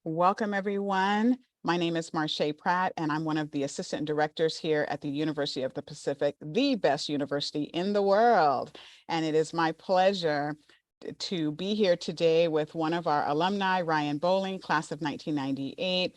Welcome, everyone. My name is Marche Pratt, and I'm one of the assistant directors here at the University of the Pacific, the best university in the world. And it is my pleasure to be here today with one of our alumni, Ryan Bowling, class of 1998,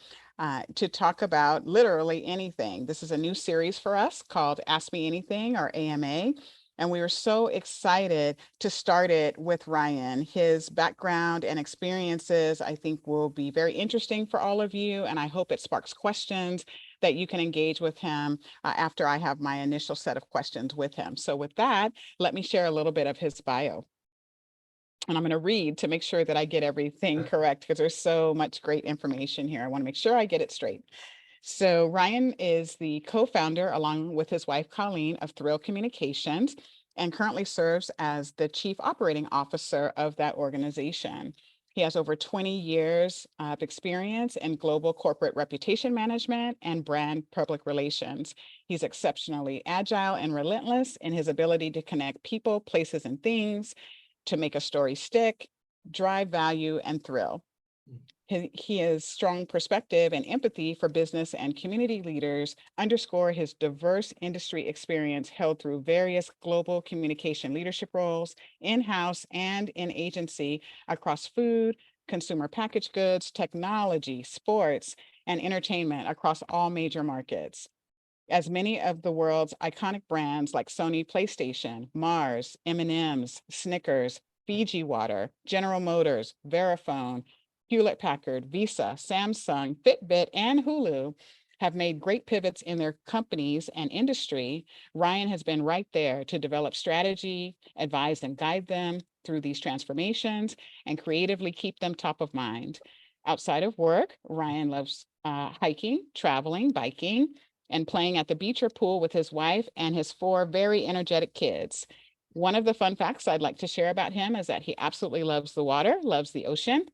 to talk about literally anything. This is a new series for us called Ask Me Anything, or AMA. And we were so excited to start it with Ryan. His background and experiences, I think, will be very interesting for all of you. And I hope it sparks questions that you can engage with him after I have my initial set of questions with him. So with that, let me share a little bit of his bio. And I'm going to read to make sure that I get everything correct because there's so much great information here. I want to make sure I get it straight. So Ryan is the co-founder, along with his wife, Colleen, of Thrill Communications, and currently serves as the chief operating officer of that organization. He has over 20 years of experience in global corporate reputation management and brand public relations. He's exceptionally agile and relentless in his ability to connect people, places, and things to make a story stick, drive value, and thrill. He has strong perspective and empathy for business and community leaders, underscore his diverse industry experience held through various global communication leadership roles, in-house and in agency across food, consumer packaged goods, technology, sports, and entertainment across all major markets. As many of the world's iconic brands like Sony PlayStation, Mars, M&M's, Snickers, Fiji Water, General Motors, Verifone, Hewlett-Packard, Visa, Samsung, Fitbit, and Hulu have made great pivots in their companies and industry, Ryan has been right there to develop strategy, advise and guide them through these transformations, and creatively keep them top of mind. Outside of work, Ryan loves hiking, traveling, biking, and playing at the beach or pool with his wife and his 4 very energetic kids. One of the fun facts I'd like to share about him is that he absolutely loves the water, loves the ocean,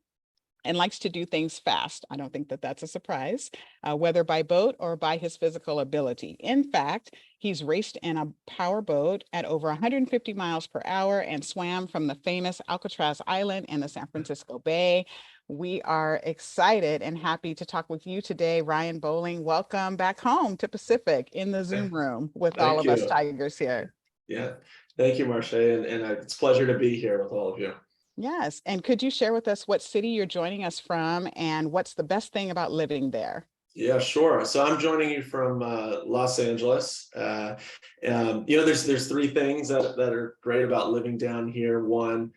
and likes to do things fast. I don't think that that's a surprise, whether by boat or by his physical ability. In fact, he's raced in a power boat at over 150 miles per hour and swam from the famous Alcatraz Island in the San Francisco Bay. We are excited and happy to talk with you today, Ryan Bowling. Welcome back home to Pacific in the Zoom room with all Thank of us you. Tigers here. Yeah, thank you, Marche, and it's a pleasure to be here with all of you. Yes. And could you share with us what city you're joining us from and what's the best thing about living there? Yeah, sure. So I'm joining you from Los Angeles. There's 3 things that are great about living down here. One,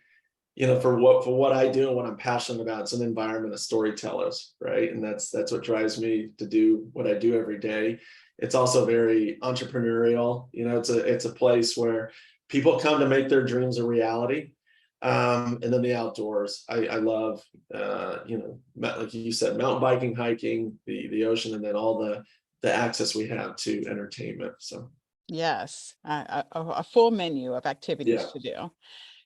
for what I do and what I'm passionate about, it's an environment of storytellers, right? And that's what drives me to do what I do every day. It's also very entrepreneurial. It's a place where people come to make their dreams a reality. And then the outdoors. I love, like you said, mountain biking, hiking, the ocean, and then all the access we have to entertainment. So Yes, a full menu of activities yeah. to do.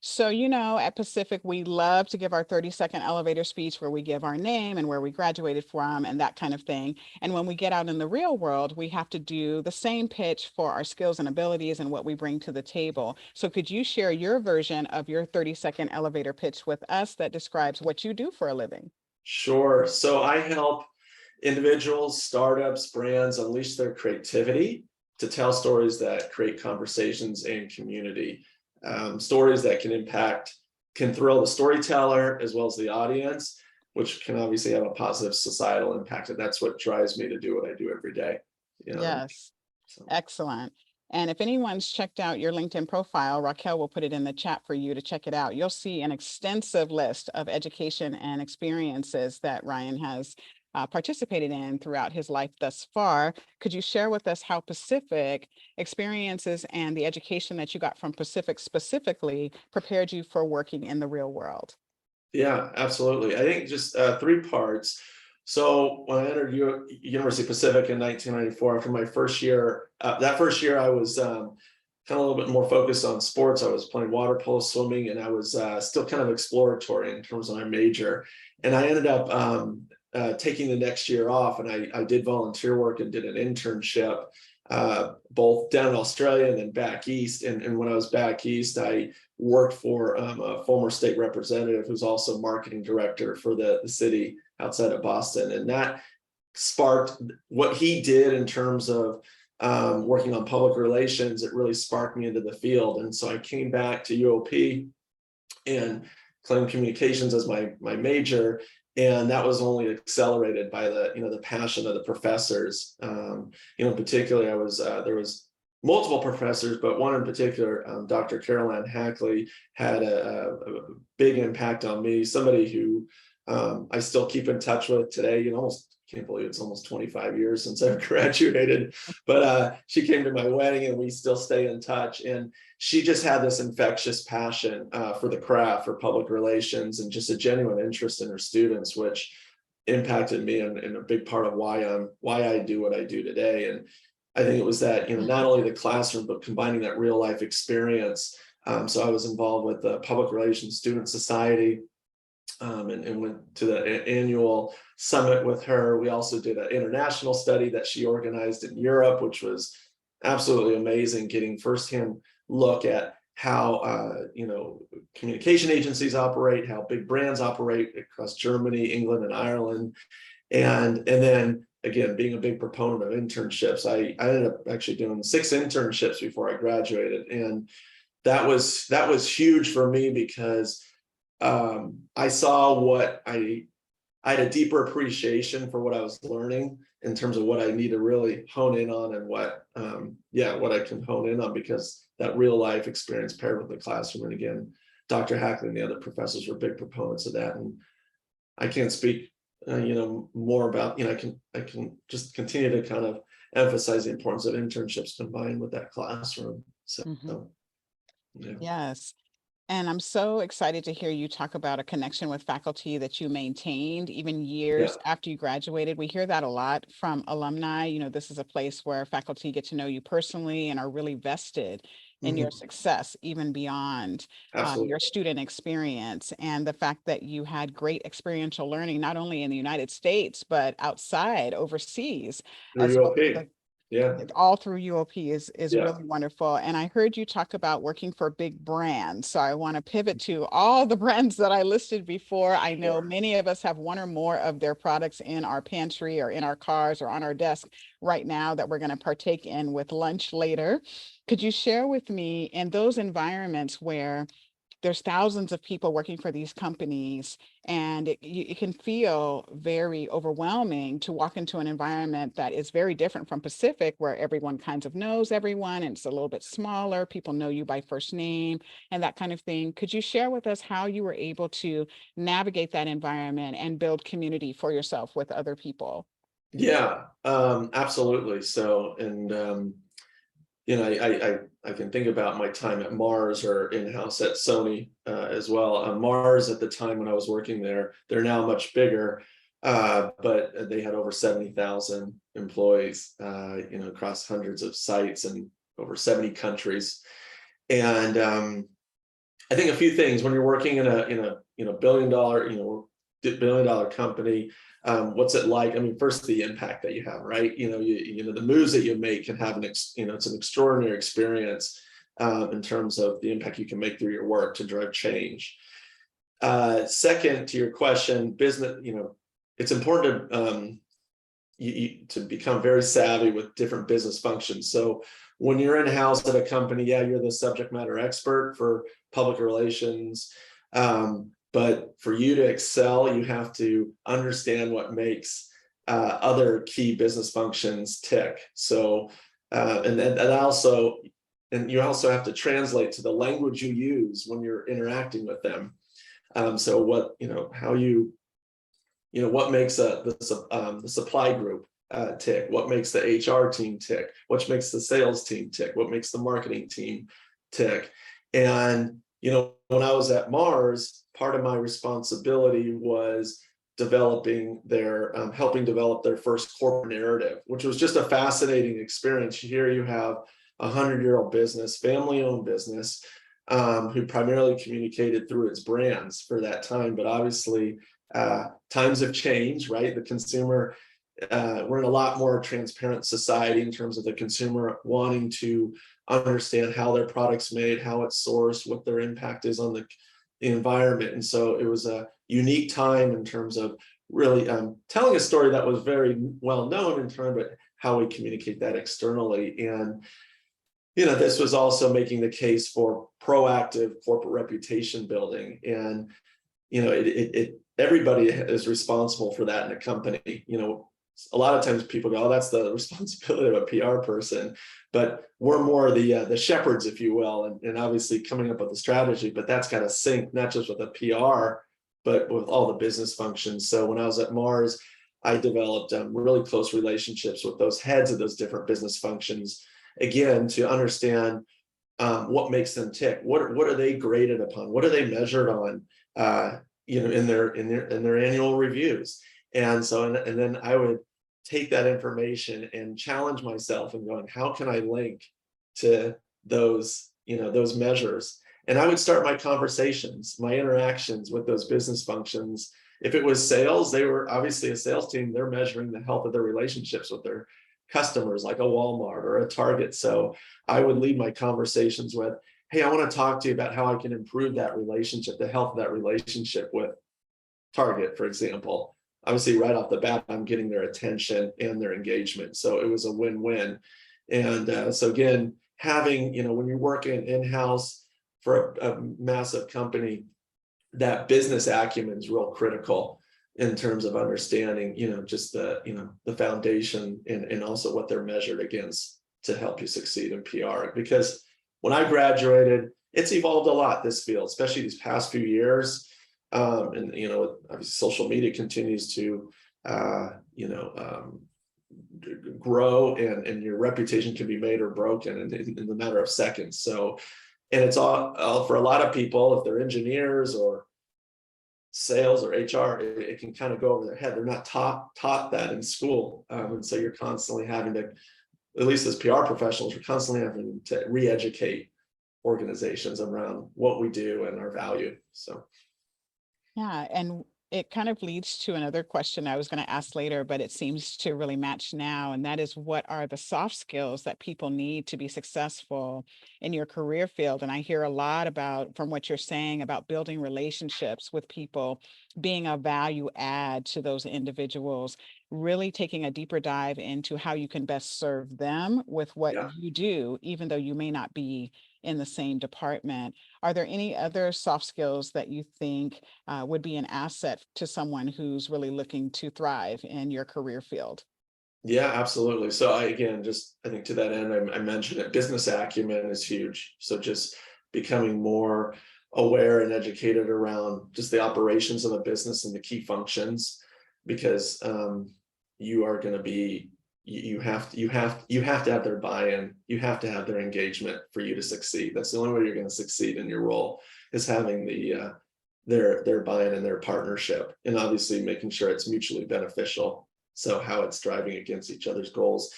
So, at Pacific, we love to give our 30-second elevator speech where we give our name and where we graduated from and that kind of thing. And when we get out in the real world, we have to do the same pitch for our skills and abilities and what we bring to the table. So could you share your version of your 30-second elevator pitch with us that describes what you do for a living? Sure. So I help individuals, startups, brands unleash their creativity to tell stories that create conversations and community. Stories that can thrill the storyteller as well as the audience, which can obviously have a positive societal impact. And that's what drives me to do what I do every day. Yes. So. Excellent. And if anyone's checked out your LinkedIn profile, Raquel will put it in the chat for you to check it out. You'll see an extensive list of education and experiences that Ryan has participated in throughout his life thus far. Could you share with us how Pacific experiences and the education that you got from Pacific specifically prepared you for working in the real world? Yeah, absolutely. I think just 3 parts. So when I entered University of Pacific in 1994, after my first year, that first year I was kind of a little bit more focused on sports. I was playing water polo, swimming, and I was still kind of exploratory in terms of my major. And I ended up taking the next year off, and I did volunteer work and did an internship both down in Australia and then back east. And when I was back east, I worked for a former state representative who's also marketing director for the city outside of Boston. And that sparked what he did in terms of working on public relations. It really sparked me into the field. And so I came back to UOP and claimed communications as my major. And that was only accelerated by the passion of the professors. Particularly there was multiple professors, but one in particular, Dr. Caroline Hackley, had a big impact on me. Somebody who I still keep in touch with today. Almost can't believe it's almost 25 years since I've graduated, but she came to my wedding and we still stay in touch. And she just had this infectious passion for the craft, for public relations, and just a genuine interest in her students, which impacted me and a big part of why I do what I do today. And I think it was that, not only the classroom, but combining that real life experience. So I was involved with the Public Relations Student Society, and went to the annual summit with her. We also did an international study that she organized in Europe, which was absolutely amazing, getting firsthand look at how communication agencies operate, how big brands operate across Germany, England, and Ireland. And then again, being a big proponent of internships, I ended up actually doing 6 internships before I graduated. And that was huge for me because I saw what I had a deeper appreciation for what I was learning in terms of what I need to really hone in on, and what I can hone in on, because that real life experience paired with the classroom. And again, Dr. Hackley and the other professors were big proponents of that. And I can't speak, more about, I can just continue to kind of emphasize the importance of internships combined with that classroom. So, yeah. Yes. And I'm so excited to hear you talk about a connection with faculty that you maintained even Yeah. years after you graduated. We hear that a lot from alumni. This is a place where faculty get to know you personally and are really vested in your Mhm. success, even beyond Absolutely. your student experience. And the fact that you had great experiential learning, not only in the United States, but outside, overseas, Through as well UOP. as Yeah. all through UOP is Yeah. really wonderful. And I heard you talk about working for big brands. So I want to pivot to all the brands that I listed before. I know Sure. many of us have one or more of their products in our pantry or in our cars or on our desk right now that we're going to partake in with lunch later. Could you share with me, in those environments where there's thousands of people working for these companies, and it can feel very overwhelming to walk into an environment that is very different from Pacific, where everyone kind of knows everyone and it's a little bit smaller, people know you by first name and that kind of thing. Could you share with us how you were able to navigate that environment and build community for yourself with other people? Yeah, absolutely. So, and I can think about my time at Mars, or in-house at Sony as well. Mars, at the time when I was working there, they're now much bigger, but they had over 70,000 employees, across hundreds of sites and over 70 countries. And I think a few things when you're working in a billion dollar company. What's it like? I mean, first, the impact that you have, right? The moves that you make can have it's an extraordinary experience in terms of the impact you can make through your work to drive change. Second, to your question, business, it's important to become very savvy with different business functions. So when you're in-house at a company, yeah, you're the subject matter expert for public relations. But for you to excel, you have to understand what makes other key business functions tick. So, and you also have to translate to the language you use when you're interacting with them. So what makes the supply group tick? What makes the HR team tick? What makes the sales team tick? What makes the marketing team tick? And when I was at Mars, part of my responsibility was helping develop their first corporate narrative, which was just a fascinating experience. Here you have a 100-year-old business, family-owned business, who primarily communicated through its brands for that time. But obviously, times have changed, right? The consumer we're in a lot more transparent society in terms of the consumer wanting to understand how their product's made, how it's sourced, what their impact is on the environment. And so it was a unique time in terms of really telling a story that was very well known in terms of how we communicate that externally. And this was also making the case for proactive corporate reputation building. And everybody is responsible for that in a company. A lot of times people go, "Oh, that's the responsibility of a PR person," but we're more the shepherds, if you will, and obviously coming up with a strategy. But that's got to sync not just with the PR, but with all the business functions. So when I was at Mars, I developed really close relationships with those heads of those different business functions, again, to understand what makes them tick. What are they graded upon? What are they measured on? In their annual reviews. And so, and then I would take that information and challenge myself and going, how can I link to those measures? And I would start my conversations, my interactions with those business functions. If it was sales, they were obviously a sales team. They're measuring the health of their relationships with their customers, like a Walmart or a Target. So I would lead my conversations with, "Hey, I want to talk to you about how I can improve that relationship, the health of that relationship with Target," for example. Obviously, right off the bat, I'm getting their attention and their engagement. So it was a win-win. And so again, having, when you're working in-house for a massive company, that business acumen is real critical in terms of understanding, just the foundation and also what they're measured against to help you succeed in PR. Because when I graduated, it's evolved a lot, this field, especially these past few years. And obviously social media continues to grow, and your reputation can be made or broken in the matter of seconds. So, and it's all for a lot of people, if they're engineers or sales or HR, it can kind of go over their head. They're not taught that in school. And so you're constantly having to, at least as PR professionals, we're constantly having to re-educate organizations around what we do and our value. So Yeah, and it kind of leads to another question I was going to ask later, but it seems to really match now. And that is, what are the soft skills that people need to be successful in your career field? And I hear a lot about, from what you're saying, about building relationships with people, being a value add to those individuals, really taking a deeper dive into how you can best serve them with what yeah. you do, even though you may not be in the same department. Are there any other soft skills that you think would be an asset to someone who's really looking to thrive in your career field? Yeah, absolutely. So I think to that end, I mentioned it, business acumen is huge. So just becoming more aware and educated around just the operations of a business and the key functions, because you are going to be, you have to have their buy-in, you have to have their engagement for you to succeed. That's the only way you're going to succeed in your role, is having their buy-in and their partnership, and obviously making sure it's mutually beneficial. So how it's driving against each other's goals,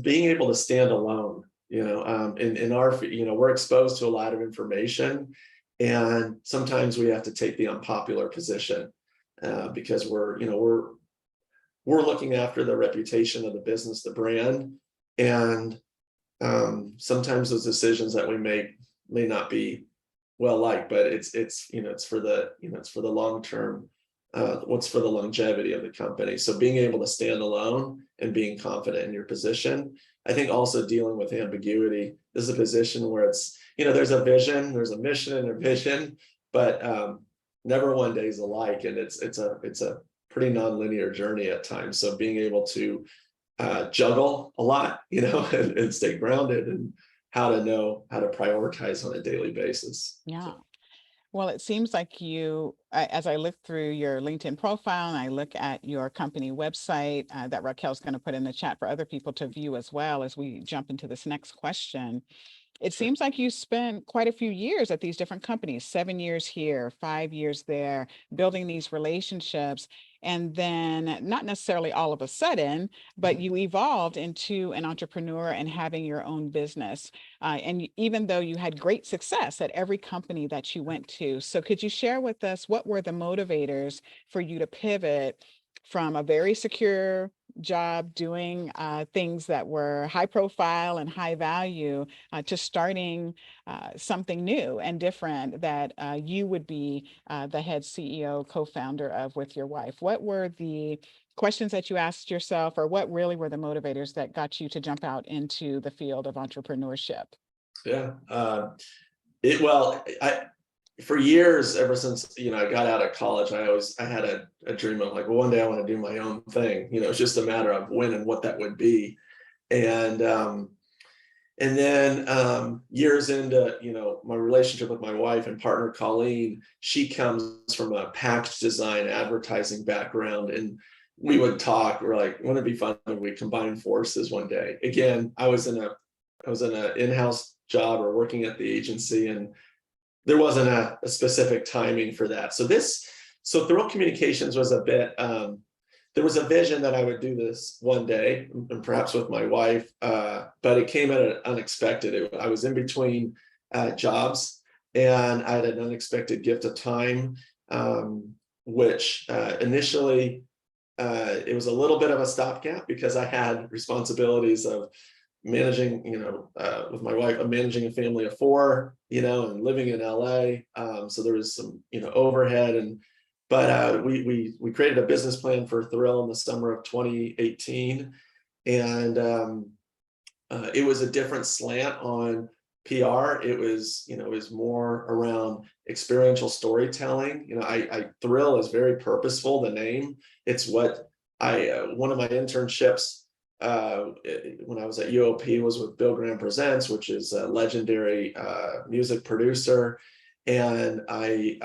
being able to stand alone. In our, we're exposed to a lot of information, and sometimes we have to take the unpopular position because we're looking after the reputation of the business, the brand, and sometimes those decisions that we make may not be well liked, but it's for the long term. What's for the longevity of the company. So being able to stand alone and being confident in your position. I think also dealing with ambiguity. This is a position where it's, there's a vision, there's a mission and a vision, but never one day is alike. And it's a pretty nonlinear journey at times. So being able to juggle a lot, and stay grounded, and how to prioritize on a daily basis. Yeah. So. Well, it seems like as I look through your LinkedIn profile and I look at your company website that Raquel's going to put in the chat for other people to view as well as we jump into this next question. It Sure. seems like you spent quite a few years at these different companies, 7 years here, 5 years there, building these relationships. And then, not necessarily all of a sudden, but you evolved into an entrepreneur and having your own business. Even though you had great success at every company that you went to. So, could you share with us what were the motivators for you to pivot from a very secure job doing things that were high profile and high value to starting something new and different that you would be the head CEO, co-founder of with your wife. What were the questions that you asked yourself, or what really were the motivators that got you to jump out into the field of entrepreneurship? Yeah. I for years, ever since, I got out of college, I had a dream of like, well, one day I want to do my own thing. It's just a matter of when and what that would be. And then years into, my relationship with my wife and partner, Colleen, she comes from a package design advertising background. And we would talk, we're like, wouldn't it be fun if we combine forces one day? Again, I was in an in-house job or working at the agency, and there wasn't a specific timing for that. So Thrill Communications was a bit, there was a vision that I would do this one day, and perhaps with my wife, but it came at an unexpected. I was in between jobs, and I had an unexpected gift of time, which initially it was a little bit of a stopgap because I had responsibilities of managing, with my wife, I'm managing a family of four, and living in LA. So there was some, overhead, but we created a business plan for Thrill in the summer of 2018. And it was a different slant on PR. It was more around experiential storytelling. Thrill is very purposeful, the name. It's what one of my internships when I was at UOP was with Bill Graham Presents, which is a legendary music producer. And I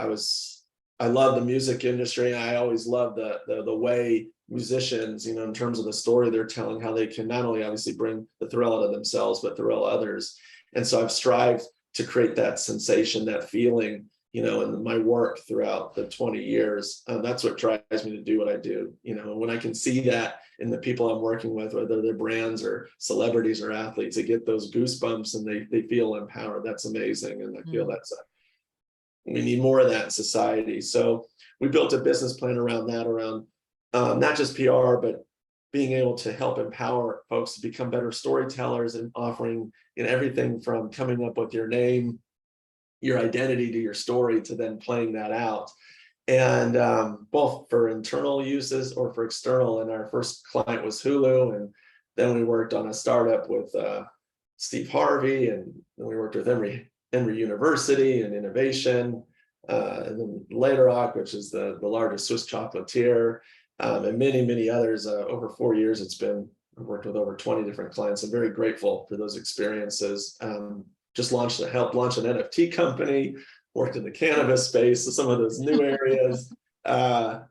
love the music industry. And I always love the way musicians, in terms of the story they're telling, how they can not only obviously bring the thrill out of themselves, but thrill others. And so I've strived to create that sensation, that feeling, in my work throughout the 20 years. That's what drives me to do what I do. When I can see that in the people I'm working with, whether they're brands or celebrities or athletes, they get those goosebumps and they feel empowered. That's amazing. And I feel we need more of that in society. So we built a business plan around that, around not just PR, but being able to help empower folks to become better storytellers, and offering everything from coming up with your name, your identity, to your story, to then playing that out. And both for internal uses or for external. And our first client was Hulu. And then we worked on a startup with Steve Harvey, and then we worked with Emory University and innovation. And then Laterock, which is the largest Swiss chocolatier, and many, many others. Over 4 years, I've worked with over 20 different clients. I'm very grateful for those experiences. Just helped launch an NFT company, worked in the cannabis space, so some of those new areas. But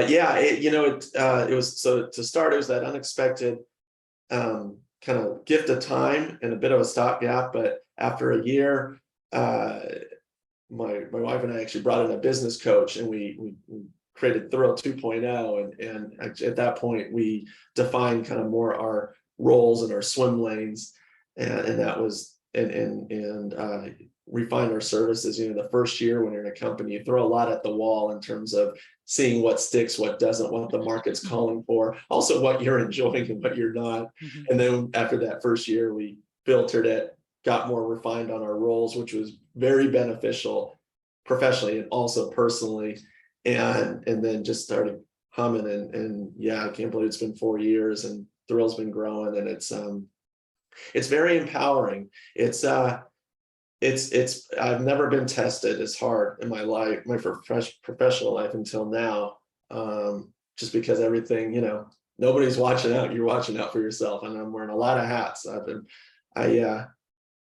yeah, it was, so to start, it was that unexpected kind of gift of time and a bit of a stopgap. But after a year, my wife and I actually brought in a business coach, and we created Thrill 2.0. And at that point, we defined kind of more our roles and our swim lanes, and that was and refine our services. The first year when you're in a company, you throw a lot at the wall in terms of seeing what sticks, what doesn't, what the market's calling for, also what you're enjoying and what you're not. Mm-hmm. And then after that first year, we filtered it, got more refined on our roles, which was very beneficial professionally and also personally. And then just started humming, and yeah, I can't believe it's been 4 years, and Thrill's been growing, and it's very empowering. It's I've never been tested as hard in my life, my professional life until now. Just because everything, nobody's watching out, you're watching out for yourself. And I'm wearing a lot of hats. I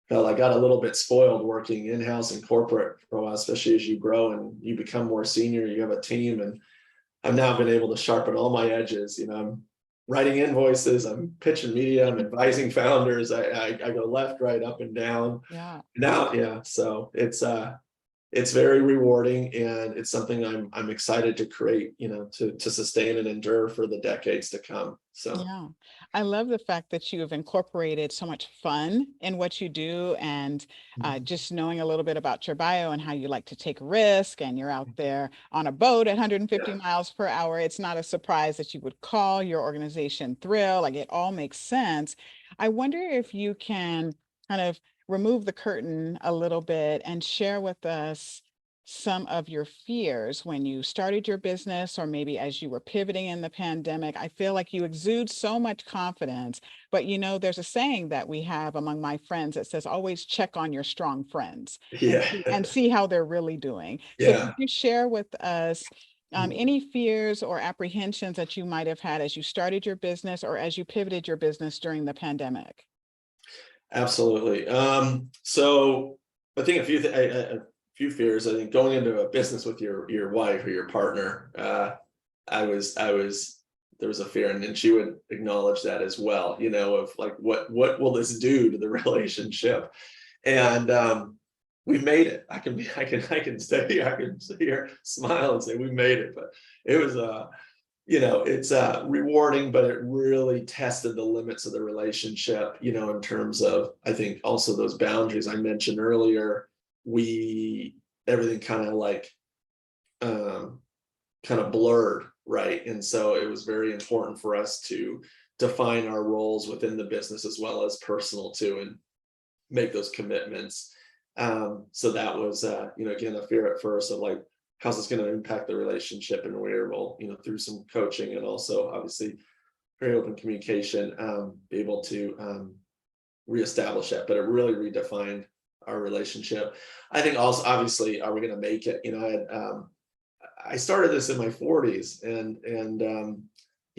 felt I got a little bit spoiled working in-house and corporate for a while, especially as you grow and you become more senior, you have a team. And I've now been able to sharpen all my edges. I'm writing invoices, I'm pitching media, I'm advising founders. I go left, right, up, and down. Yeah. Now, yeah. So it's it's very rewarding, and it's something I'm excited to create, to sustain and endure for the decades to come. So Yeah, I love the fact that you have incorporated so much fun in what you do, and just knowing a little bit about your bio and how you like to take risk, and you're out there on a boat at 150 yeah, miles per hour. It's not a surprise that you would call your organization Thrill. Like, it all makes sense. I wonder if you can kind of remove the curtain a little bit and share with us some of your fears when you started your business, or maybe as you were pivoting in the pandemic. I feel like you exude so much confidence, but there's a saying that we have among my friends that says, always check on your strong friends and yeah, see how they're really doing. So could yeah. you share with us any fears or apprehensions that you might have had as you started your business or as you pivoted your business during the pandemic? Absolutely. So I think a few fears. I think going into a business with your wife or your partner, I was there was a fear, and then she would acknowledge that as well. Of like, what will this do to the relationship? And we made it. I can sit here, smile, and say we made it. But it was it's rewarding, but it really tested the limits of the relationship, in terms of, I think, also those boundaries I mentioned earlier. We Everything um kind of blurred, right? And so it was very important for us to define our roles within the business as well as personal too, and make those commitments. So that was, again, a fear at first of like, how's this going to impact the relationship? And we were able, through some coaching and also obviously very open communication, be able to reestablish that. But it really redefined our relationship. I think also, obviously, are we going to make it? I started this in my 40s, and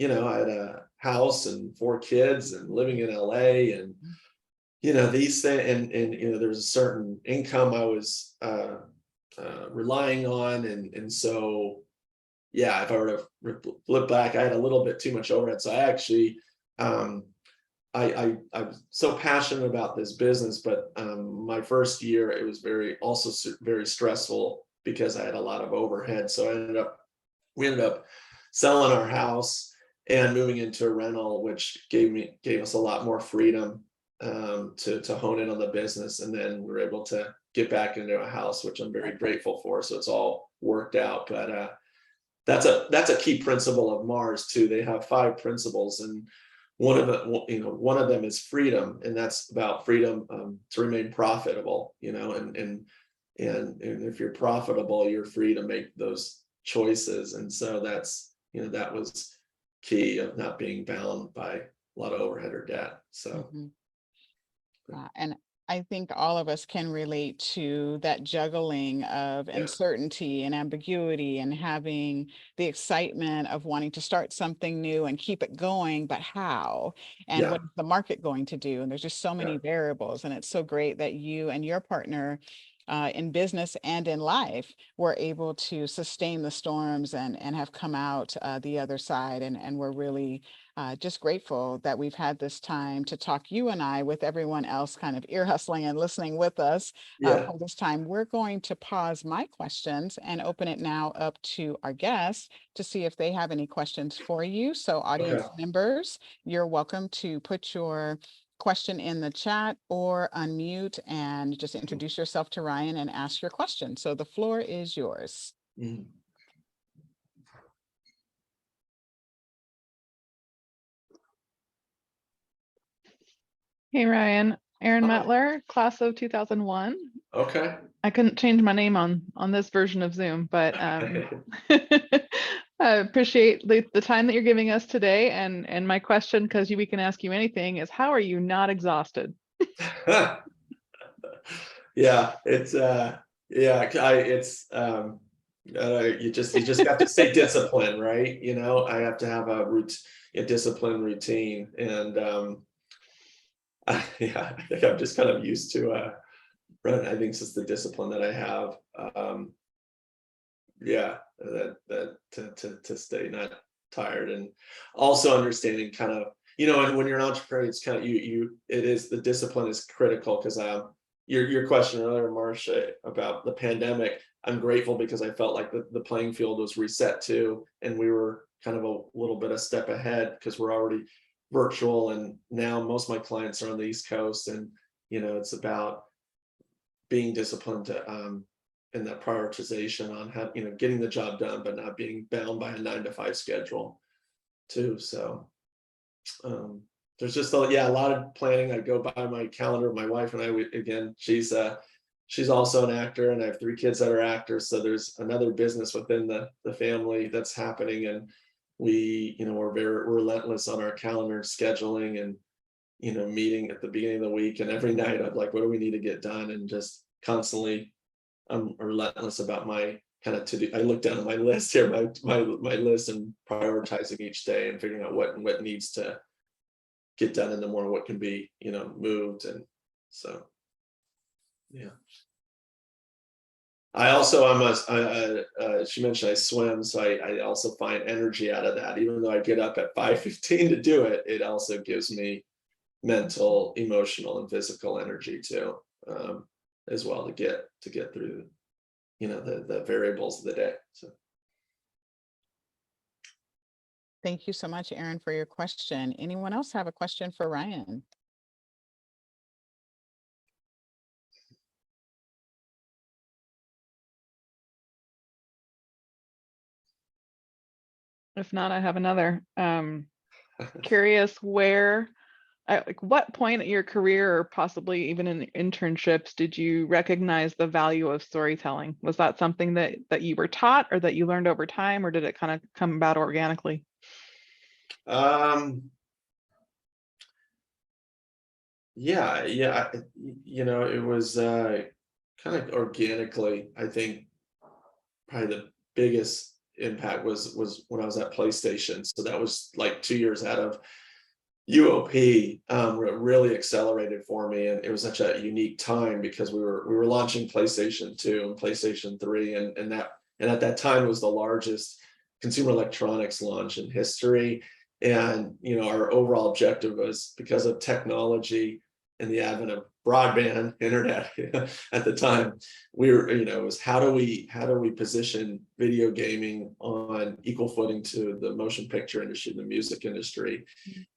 I had a house and 4 kids and living in LA, and these things, and there's a certain income I was relying on, and so yeah, if I were to flip back, I had a little bit too much overhead. So I actually, I'm so passionate about this business, but my first year it was very stressful because I had a lot of overhead. So we ended up selling our house and moving into a rental, which gave us a lot more freedom to hone in on the business. And then we were able to get back into a house, which I'm very grateful for. So it's all worked out. But that's a key principle of Mars too. They have 5 principles, and one of them is freedom, and that's about freedom to remain profitable. And if you're profitable, you're free to make those choices. And so that was key of not being bound by a lot of overhead or debt. So Mhm. And I think all of us can relate to that juggling of yeah, uncertainty and ambiguity, and having the excitement of wanting to start something new and keep it going, but how? And yeah, what is the market going to do? And there's just so yeah, many variables. And it's so great that you and your partner, in business and in life, were able to sustain the storms and have come out the other side. And we're really just grateful that we've had this time to talk, you and I, with everyone else kind of ear hustling and listening with us yeah. for this time. We're going to pause my questions and open it now up to our guests to see if they have any questions for you. So, Okay. audience members, you're welcome to put your question in the chat or unmute and just introduce yourself to Ryan and ask your question. So, the floor is yours. Mhm. Hey Ryan, Aaron Hi. Mettler, class of 2001. Okay. I couldn't change my name on this version of Zoom, but I appreciate the time that you're giving us today. And my question, because we can ask you anything, is how are you not exhausted? Yeah, it's it's you just have to stay disciplined, right? I have to have a disciplined routine, and yeah, I think I'm just kind of used to running. I think it's just the discipline that I have. Yeah, that to stay not tired, and also understanding kind of, and when you're an entrepreneur, it's kind of, it is, the discipline is critical, because your question earlier, Marcia, about the pandemic, I'm grateful because I felt like the playing field was reset too, and we were kind of a little bit a step ahead because we're already virtual, and now most of my clients are on the East Coast, and it's about being disciplined in that prioritization on how getting the job done, but not being bound by a 9-to-5 schedule too. So there's just a lot of planning. I go by my calendar. My wife and I, again, she's also an actor, and I have 3 kids that are actors. So there's another business within the family that's happening, and we're very relentless on our calendar scheduling, and meeting at the beginning of the week, and every night I'm like, what do we need to get done? And just constantly, I'm relentless about my kind of to-do. I look down at my list here, my list, and prioritizing each day and figuring out what needs to get done in the morning, what can be moved. And so I also, she mentioned I swim, so I also find energy out of that. Even though I get up at 5:15 to do it, it also gives me mental, emotional, and physical energy too, as well, to get through the variables of the day. So Thank you so much, Aaron, for your question. Anyone else have a question for Ryan? If not, I have another. Curious where, like what point in your career, or possibly even in internships, did you recognize the value of storytelling? Was that something that you were taught, or that you learned over time, or did it kind of come about organically? It was kind of organically. I think probably the biggest impact was when I was at PlayStation. So that was like 2 years out of UOP. It really accelerated for me, and it was such a unique time because we were launching PlayStation 2 and PlayStation 3, and at that time it was the largest consumer electronics launch in history. And our overall objective was, because of technology and the advent of broadband internet at the time, we were, was how do we position video gaming on equal footing to the motion picture industry, the music industry,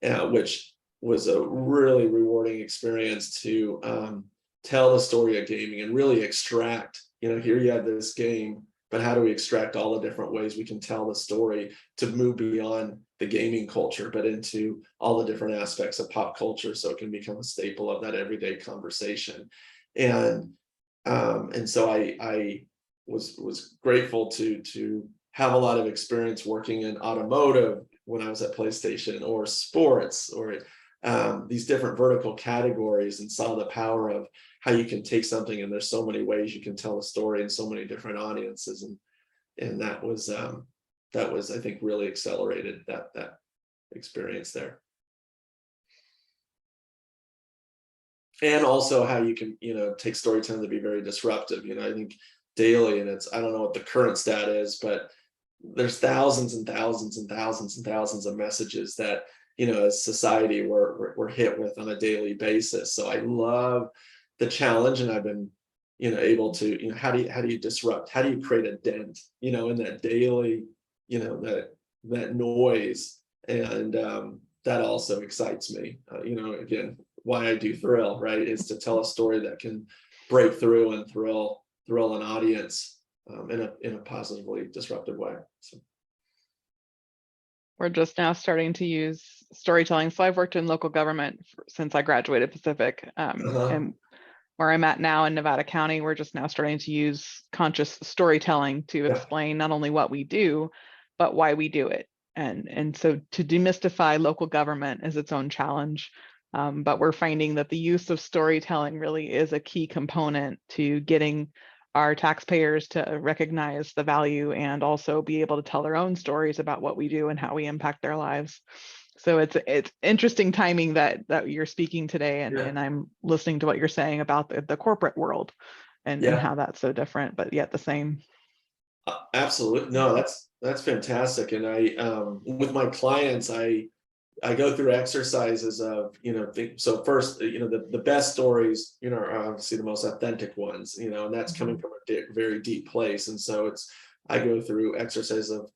which was a really rewarding experience to tell the story of gaming and really extract, here you have this game, but how do we extract all the different ways we can tell the story to move beyond the gaming culture, but into all the different aspects of pop culture, so it can become a staple of that everyday conversation. And so I was grateful to have a lot of experience working in automotive when I was at PlayStation, or sports, or these different vertical categories, and saw the power of how you can take something, and there's so many ways you can tell a story in so many different audiences, and that was I think really accelerated that experience there. And also how you can take storytelling to be very disruptive. I think daily, and I don't know what the current stat is, but there's thousands and thousands and thousands and thousands of messages that as society we're hit with on a daily basis. So I love the challenge, and I've been able to how do you disrupt, how do you create a dent in that daily that noise. And that also excites me. Again, why I do Thrill, right, is to tell a story that can break through and thrill an audience in a positively disruptive way. So We're just now starting to use storytelling. So I've worked in local government since I graduated Pacific, and where I'm at now in Nevada County, we're just now starting to use conscious storytelling to explain not only what we do, but why we do it. And so to demystify local government is its own challenge. But we're finding that the use of storytelling really is a key component to getting our taxpayers to recognize the value, and also be able to tell their own stories about what we do and how we impact their lives. So it's interesting timing that you're speaking today, and I'm listening to what you're saying about the corporate world and how that's so different, but yet the same. Absolutely. No, that's fantastic. And I with my clients, I I go through exercises of, so first, the best stories, are obviously the most authentic ones, and that's coming from a very deep place. And so I go through exercises of,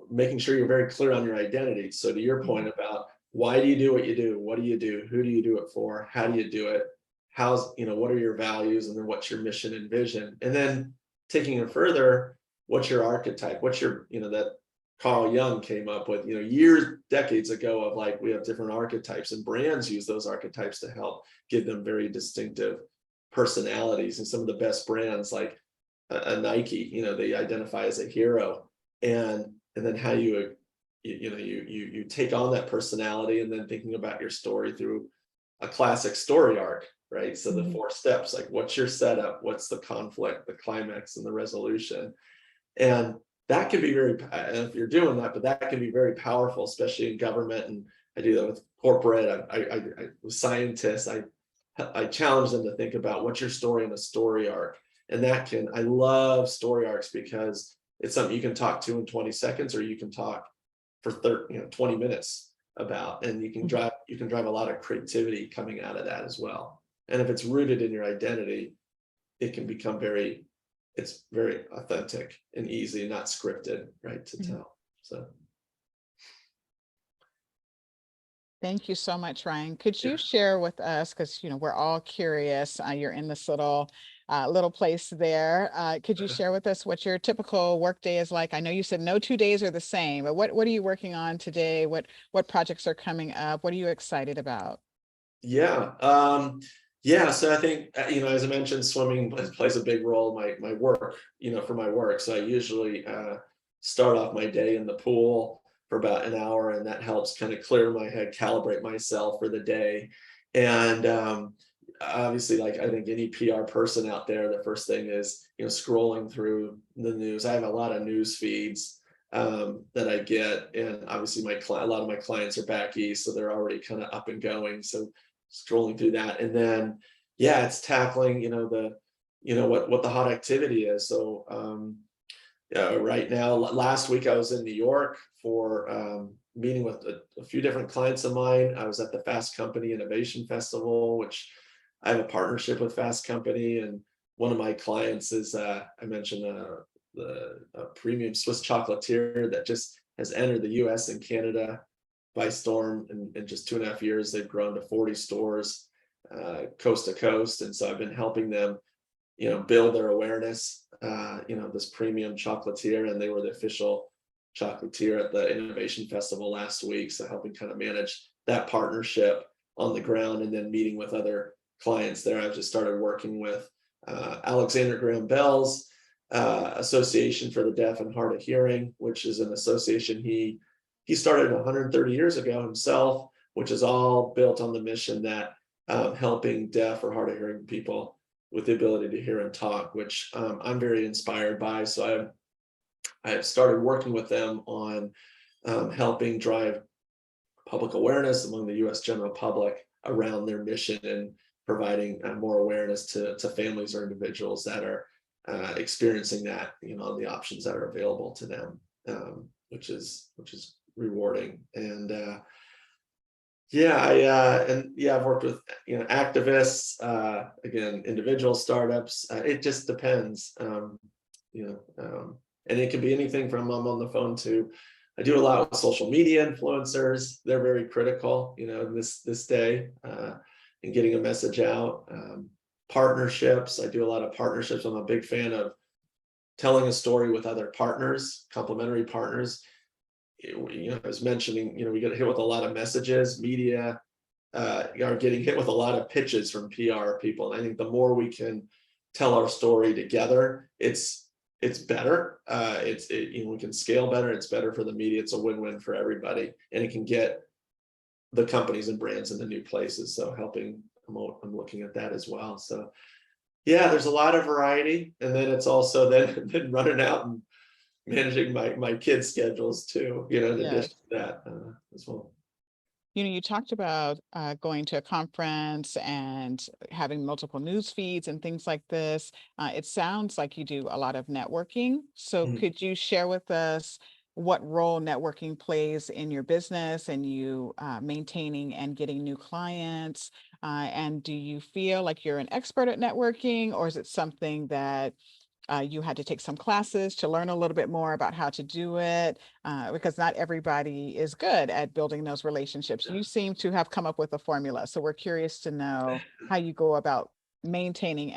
making sure you're very clear on your identity. So to your point about why do you do what you do? What do you do? Who do you do it for? How do you do it? What are your values? And then what's your mission and vision? And then taking it further, what's your archetype? What's your, that Carl Jung came up with, decades ago of like, we have different archetypes, and brands use those archetypes to help give them very distinctive personalities. And some of the best brands like a Nike, they identify as a hero, and then how you take on that personality, and then thinking about your story through a classic story arc, right? So the 4 steps, like what's your setup, what's the conflict, the climax, and the resolution. And that can be very, if you're doing that, but that can be very powerful, especially in government. And I do that with corporate. I with scientists, I challenge them to think about what's your story in a story arc. And I love story arcs because it's something you can talk to in 20 seconds, or you can talk for 20 minutes about, and you can drive a lot of creativity coming out of that as well. And if it's rooted in your identity, it can become it's very authentic and easy, not scripted, right, to tell. So Thank you so much, Ryan. Could you share with us, because we're all curious, you're in this little place there. Could you share with us what your typical workday is like? I know you said no 2 days are the same, but what are you working on today? What projects are coming up? What are you excited about? Yeah, so I think, as I mentioned, swimming plays a big role in my work, for my work. So I usually start off my day in the pool for about an hour, and that helps kind of clear my head, calibrate myself for the day. And obviously, like I think any PR person out there, the first thing is, scrolling through the news. I have a lot of news feeds that I get, and obviously a lot of my clients are back east, so they're already kind of up and going. So scrolling through that, and then it's tackling what the hot activity is. So right now, last week I was in New York for meeting with a few different clients of mine. I was at the Fast Company Innovation Festival, which I have a partnership with Fast Company, and one of my clients is I mentioned the premium Swiss chocolatier that just has entered the US and Canada by storm. In just 2.5 years, they've grown to 40 stores, coast to coast. And so I've been helping them, build their awareness, this premium chocolatier, and they were the official chocolatier at the Innovation Festival last week. So helping kind of manage that partnership on the ground, and then meeting with other clients there. I've just started working with Alexander Graham Bell's Association for the Deaf and Hard of Hearing, which is an association he started 130 years ago himself, which is all built on the mission that helping deaf or hard of hearing people with the ability to hear and talk, which I'm very inspired by. So I've started working with them on helping drive public awareness among the US general public around their mission, and providing more awareness to families or individuals that are experiencing that, on the options that are available to them, which is rewarding. And I've worked with activists, again, individual startups. It just depends, and it can be anything from I'm on the phone to I do a lot with social media influencers. They're very critical, in this day, in getting a message out. Partnerships. I do a lot of partnerships. I'm a big fan of telling a story with other partners, complementary partners. I was mentioning, we get hit with a lot of messages. Media are getting hit with a lot of pitches from PR people. And I think the more we can tell our story together, it's better. We can scale better. It's better for the media. It's a win-win for everybody, and it can get the companies and brands into new places. So I'm looking at that as well. So there's a lot of variety, and then it's also then running out and managing my kids' schedules too, in addition to that as well. You talked about going to a conference and having multiple news feeds and things like this. It sounds like you do a lot of networking. So could you share with us what role networking plays in your business and you maintaining and getting new clients. And do you feel like you're an expert at networking, or is it something that you had to take some classes to learn a little bit more about how to do it? Because not everybody is good at building those relationships. You seem to have come up with a formula. So we're curious to know how you go about maintaining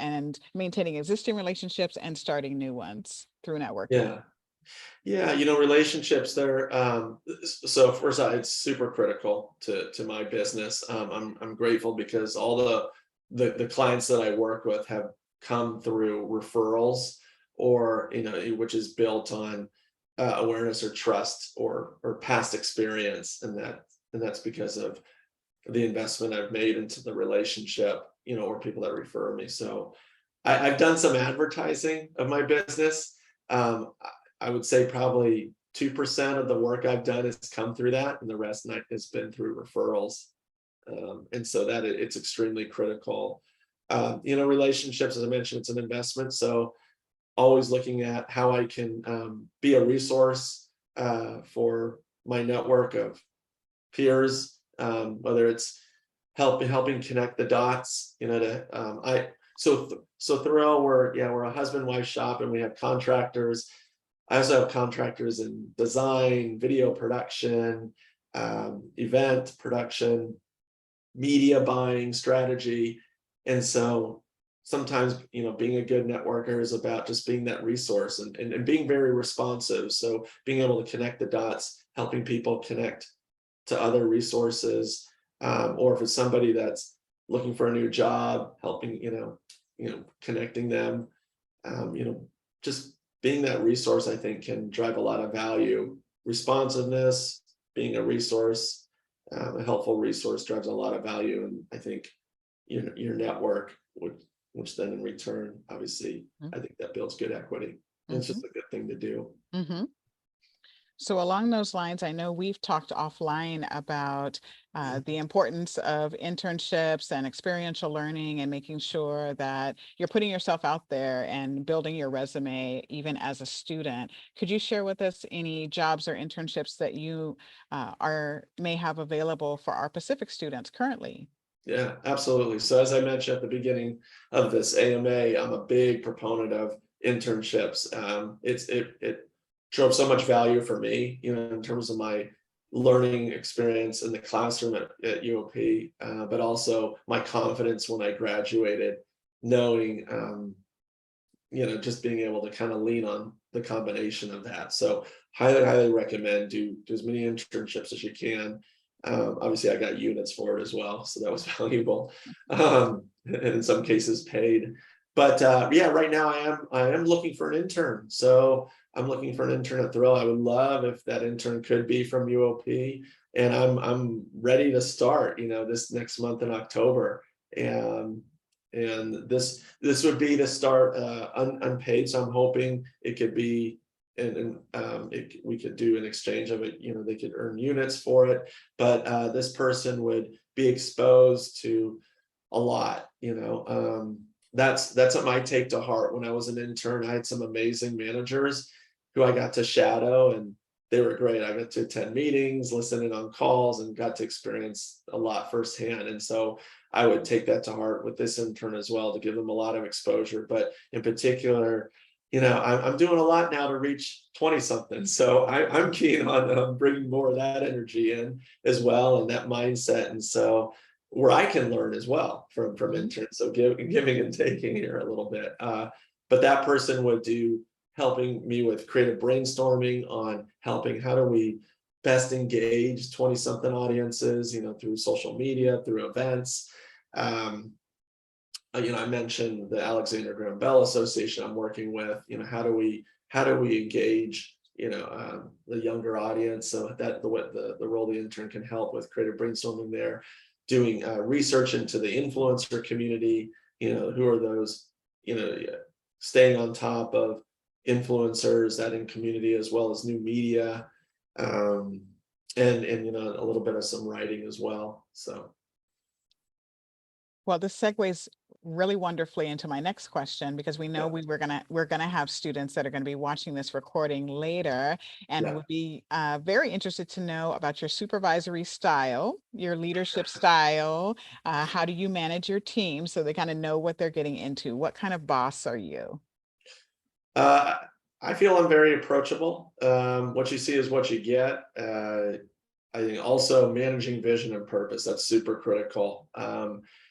existing relationships and starting new ones through networking. Yeah, relationships there. So first, it's super critical to my business. I'm grateful because all the clients that I work with have come through referrals, or which is built on awareness or trust or past experience, and that's because of the investment I've made into the relationship, or people that refer me. So I've done some advertising of my business. I would say probably 2% of the work I've done has come through that, and the rest has been through referrals. And so that it's extremely critical. Relationships, as I mentioned, it's an investment. So always looking at how I can be a resource for my network of peers, whether it's helping connect the dots, so Thoreau, we're a husband-wife shop, and we have contractors. I also have contractors in design, video production, event production, media buying, strategy. And so sometimes, being a good networker is about just being that resource and being very responsive. So being able to connect the dots, helping people connect to other resources, or if it's somebody that's looking for a new job, helping, connecting them, just being that resource, I think, can drive a lot of value. Responsiveness, being a resource, a helpful resource, drives a lot of value. And I think your network which then in return, obviously, I think that builds good equity. And it's just a good thing to do. So along those lines, I know we've talked offline about the importance of internships and experiential learning and making sure that you're putting yourself out there and building your resume even as a student. Could you share with us any jobs or internships that you may have available for our Pacific students currently? Yeah, absolutely. So as I mentioned at the beginning of this AMA, I'm a big proponent of internships. It drove so much value for me, in terms of my learning experience in the classroom at UOP, but also my confidence when I graduated, knowing, just being able to kind of lean on the combination of that. So highly recommend do as many internships as you can. Obviously I got units for it as well, so that was valuable, and in some cases paid. But right now I am looking for an intern. So I'm looking for an intern at Thrill. I would love if that intern could be from UOP, and I'm ready to start, this next month in October. And this would be to start unpaid. So I'm hoping it could be, and we could do an exchange of it. They could earn units for it, but this person would be exposed to a lot. That's something I take to heart. When I was an intern, I had some amazing managers who I got to shadow, and they were great. I got to attend meetings, listen in on calls, and got to experience a lot firsthand. And so I would take that to heart with this intern as well, to give them a lot of exposure. But in particular, I'm doing a lot now to reach 20 something. So I'm keen on bringing more of that energy in as well, and that mindset. And so where I can learn as well from interns. So giving and taking here a little bit. But that person would do helping me with creative brainstorming on helping how do we best engage 20 something audiences, through social media, through events. I mentioned the Alexander Graham Bell Association I'm working with. How do we engage the younger audience, so that the role the intern can help with creative brainstorming there, doing research into the influencer community. Who are those, staying on top of influencers, that in community, as well as new media, and a little bit of some writing as well. So Well, this segues really wonderfully into my next question because we know Yeah, we're gonna have students that are going to be watching this recording later, and yeah. would be very interested to know about your supervisory style, your leadership style. How do you manage your team so they kind of know what they're getting into? What kind of boss are you? Uh, I feel I'm very approachable. What you see is what you get. I think also managing vision and purpose, that's super critical.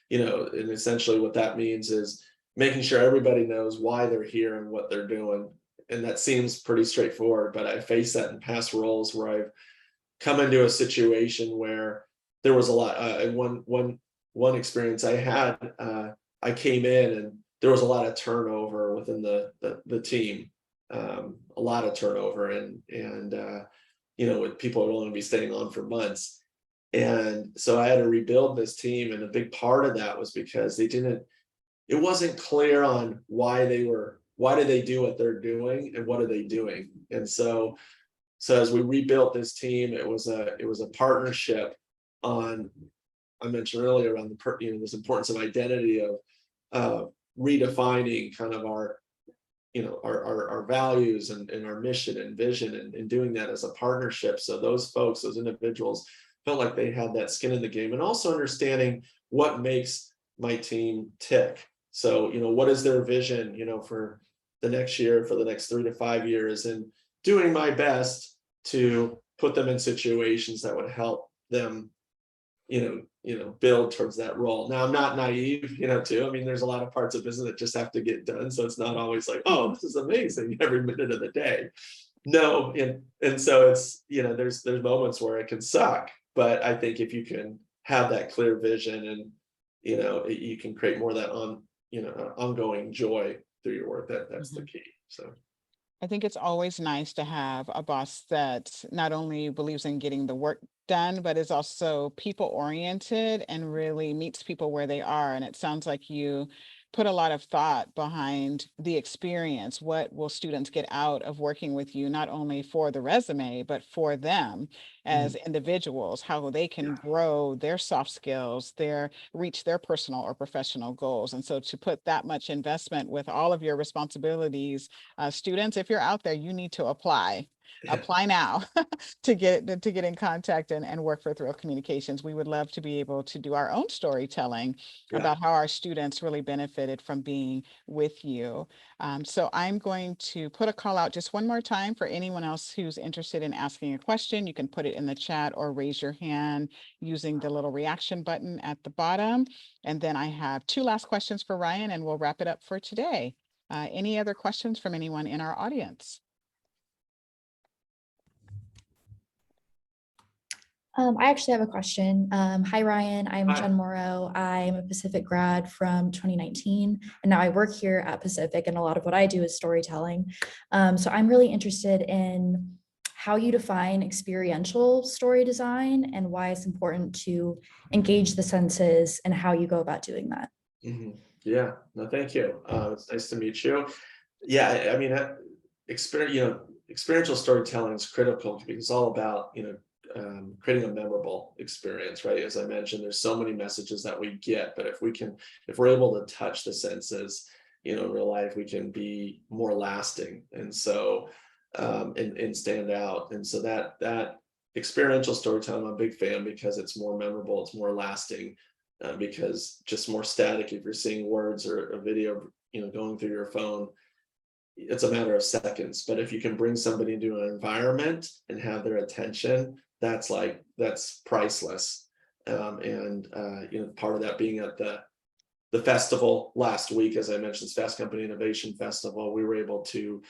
And essentially what that means is making sure everybody knows why they're here and what they're doing. And that seems pretty straightforward, but I face that in past roles where I've come into a situation where there was a lot. And one experience I had, I came in and there was a lot of turnover within the team, a lot of turnover, and with people are willing to be staying on for months. And so I had to rebuild this team, and a big part of that was because it wasn't clear on why do they do what they're doing and what are they doing. And so as we rebuilt this team, it was a partnership on, I mentioned earlier, around this importance of identity, of redefining kind of our values and our mission and vision, and doing that as a partnership. So those folks, those individuals, felt like they had that skin in the game, and also understanding what makes my team tick. So what is their vision for the next year, for the next 3 to 5 years, and doing my best to put them in situations that would help them build towards that role. Now I'm not naive, too. I mean, there's a lot of parts of business that just have to get done. So it's not always like, oh, this is amazing every minute of the day. No, and so it's, there's moments where it can suck. But I think if you can have that clear vision, and you can create more of that ongoing joy through your work, that's the key. So I think it's always nice to have a boss that not only believes in getting the work done, but is also people oriented and really meets people where they are. And it sounds like you put a lot of thought behind the experience. What will students get out of working with you, not only for the resume, but for them as mhm, individuals, how they can yeah, grow their soft skills, reach their personal or professional goals. And so to put that much investment with all of your responsibilities, students, if you're out there, you need to apply. yeah, Apply now to get in contact and work for Thrill Communications. We would love to be able to do our own storytelling yeah. about how our students really benefited from being with you. So I'm going to put a call out just one more time for anyone else who's interested in asking a question. You can put it in the chat or raise your hand using the little reaction button at the bottom. And then I have two last questions for Ryan, and we'll wrap it up for today. Any other questions from anyone in our audience? I actually have a question. Hi, Ryan. I'm Hi. Jen Morrow. I'm a Pacific grad from 2019, and now I work here at Pacific, and a lot of what I do is storytelling. So I'm really interested in how you define experiential story design and why it's important to engage the senses and how you go about doing that. Mhm. Yeah, no, thank you. It's nice to meet you. Yeah, I mean, experiential storytelling is critical because it's all about, creating a memorable experience, right? As I mentioned, there's so many messages that we get, but if we're able to touch the senses, in real life, we can be more lasting, and so, and stand out. And so that experiential storytelling, I'm a big fan because it's more memorable, it's more lasting, because just more static, if you're seeing words or a video going through your phone, it's a matter of seconds. But if you can bring somebody into an environment and have their attention, that's priceless. And part of that being at the festival last week, as I mentioned, Fast Company Innovation Festival, we were able to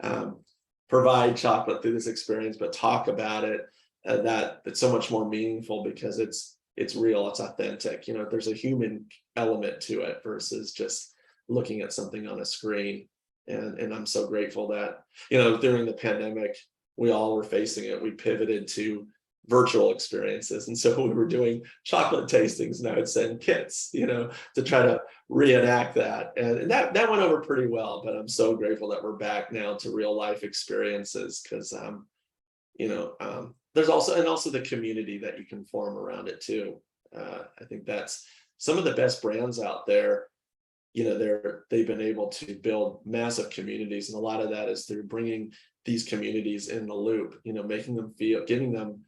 um, provide chocolate through this experience, but talk about it, that it's so much more meaningful because it's real, it's authentic. There's a human element to it versus just looking at something on a screen. And I'm so grateful that during the pandemic, we all were facing it. We pivoted to virtual experiences, and so we were doing chocolate tastings, and I would send kits to try to reenact that, and that went over pretty well. But I'm so grateful that we're back now to real life experiences, because there's also the community that you can form around it too. I think that's some of the best brands out there, they've been able to build massive communities, and a lot of that is through bringing these communities in the loop, making them feel, giving them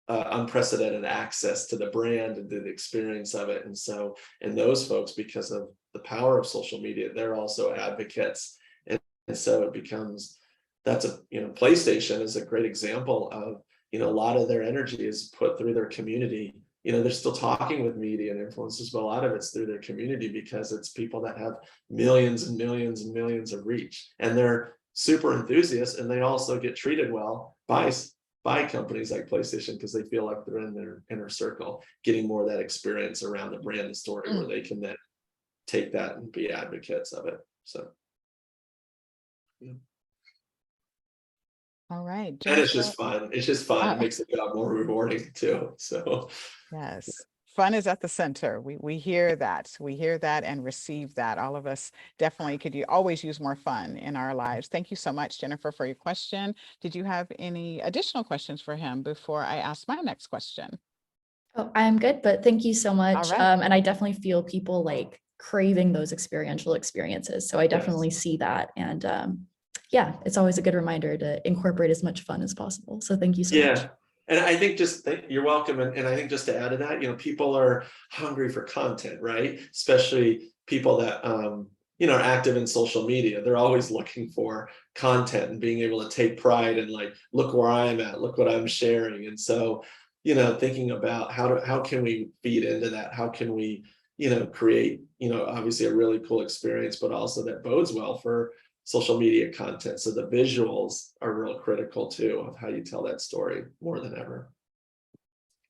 unprecedented access to the brand and to the experience of it. And those folks, because of the power of social media, they're also advocates. And so it becomes, PlayStation is a great example of, a lot of their energy is put through their community. They're still talking with media and influencers, but a lot of it's through their community, because it's people that have millions and millions and millions of reach, and they're super enthusiasts, and they also get treated well by companies like PlayStation, because they feel like they're in their inner circle, getting more of that experience around the brand and story, where they can then take that and be advocates of it. So, yeah. All right. And it's just fun. It's just fun. It makes the job more rewarding too. So, yes. Fun is at the center. We hear that. We hear that and receive that. All of us definitely could always use more fun in our lives. Thank you so much, Jennifer, for your question. Did you have any additional questions for him before I ask my next question? Oh, I'm good, but thank you so much. right. And I definitely feel people like craving those experiential experiences. So I definitely see that. And yeah, it's always a good reminder to incorporate as much fun as possible. So thank you so much. And I think you're welcome. And I think just to add to that, people are hungry for content, right? Especially people that, are active in social media. They're always looking for content and being able to take pride and like, look where I'm at, look what I'm sharing. And so, thinking about how can we feed into that? How can we, create, obviously a really cool experience, but also that bodes well for social media content. So the visuals are real critical too, of how you tell that story more than ever.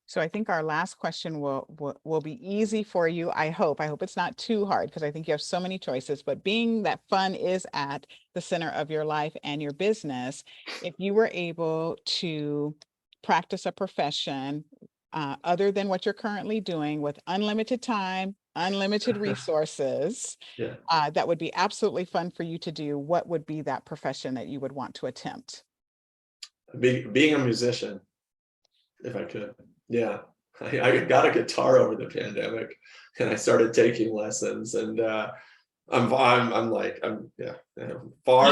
So I think our last question will be easy for you. I hope it's not too hard, because I think you have so many choices, but being that fun is at the center of your life and your business, if you were able to practice a profession other than what you're currently doing, with unlimited time, unlimited resources, Yeah. that would be absolutely fun for you to do, what would be that profession that you would want to attempt? Being a musician, if I could. Yeah. I got a guitar over the pandemic, and I started taking lessons, and I'm far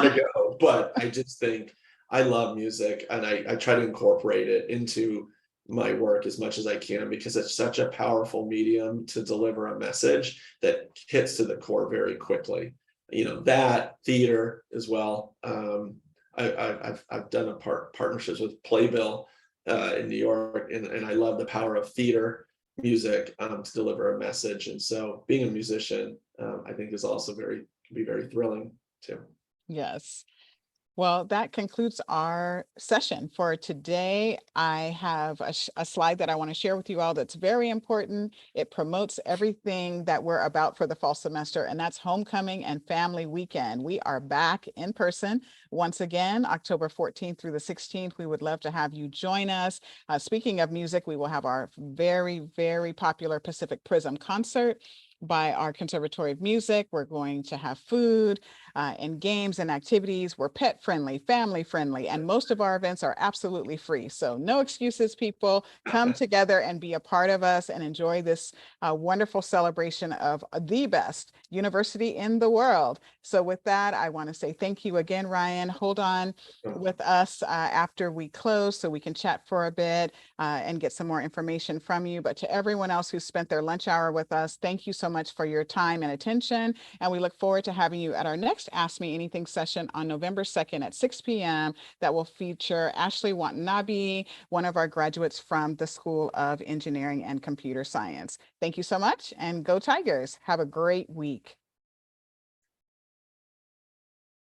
to go, but I just think I love music, and I try to incorporate it into my work as much as I can, because it's such a powerful medium to deliver a message that hits to the core very quickly. That theater as well. I've done partnerships with Playbill in New York, and I love the power of theater music to deliver a message. And so being a musician, I think is also can be very thrilling too. Yes. Well, that concludes our session for today. I have a slide that I want to share with you all that's very important. It promotes everything that we're about for the fall semester, and that's Homecoming and Family Weekend. We are back in person once again, October 14th through the 16th. We would love to have you join us. Speaking of music, we will have our very, very popular Pacific Prism concert by our Conservatory of Music. We're going to have food and games and activities. We're pet friendly, family friendly, and most of our events are absolutely free. So no excuses, people. Come together and be a part of us and enjoy this wonderful celebration of the best university in the world. So with that, I want to say thank you again, Ryan. Hold on with us after we close so we can chat for a bit and get some more information from you. But to everyone else who spent their lunch hour with us, thank you so much for your time and attention. And we look forward to having you at our next Ask Me Anything session on November 2nd at 6 p.m. that will feature Ashley Watanabe, one of our graduates from the School of Engineering and Computer Science. Thank you so much, and go Tigers. Have a great week.